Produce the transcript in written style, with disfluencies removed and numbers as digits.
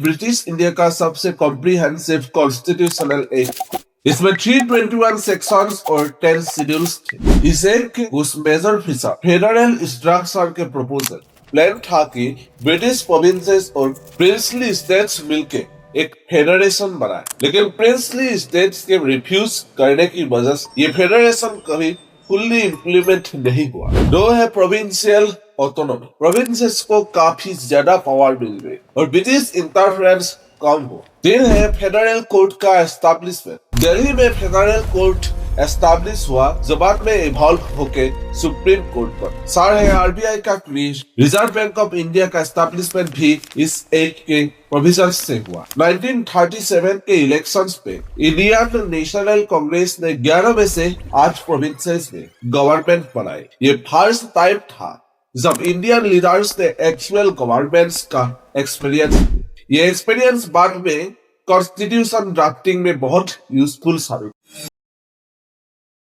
British India का सबसे comprehensive constitutional act. इसमें 321 सेक्शंस और 10 शेड्यूल्स थे। इस एक्ट के कुछ मेजर फीचर फेडरल स्ट्रक्चर के प्रपोजल प्लान था कि ब्रिटिश प्रोविंसेस और प्रिंसली स्टेट्स मिलकर एक फेडरेशन बनाए, लेकिन प्रिंसली स्टेट्स के रिफ्यूज करने की वजह से ये फेडरेशन कभी फुल्ली इम्प्लीमेंट नहीं हुआ। दो है प्रोविंशियल ऑटोनॉमी, प्रोविंसेस को काफी ज्यादा पावर मिल गई और ब्रिटिश इंटरफेरेंस कम हो। तीन है फेडरल कोर्ट का एस्टैब्लिशमेंट, दिल्ली में फेडरल कोर्ट एस्टैब्लिश हुआ जो बाद में इवॉल्व होके सुप्रीम कोर्ट पर। चार है आरबीआई का creation, reserve bank of India का एस्टैब्लिशमेंट भी इस एक्ट के प्रोविजन से हुआ। 1937 के इलेक्शंस पे इंडियन नेशनल कांग्रेस ने 11 में से 8 प्रोविंसेस में गवर्नमेंट बनाई। ये फर्स्ट टाइम था जब इंडियन लीडर्स ने एक्चुअल गवर्नमेंट्स का एक्सपीरियंस। ये एक्सपीरियंस बाद में कॉन्स्टिट्यूशन ड्राफ्टिंग में बहुत यूजफुल साबित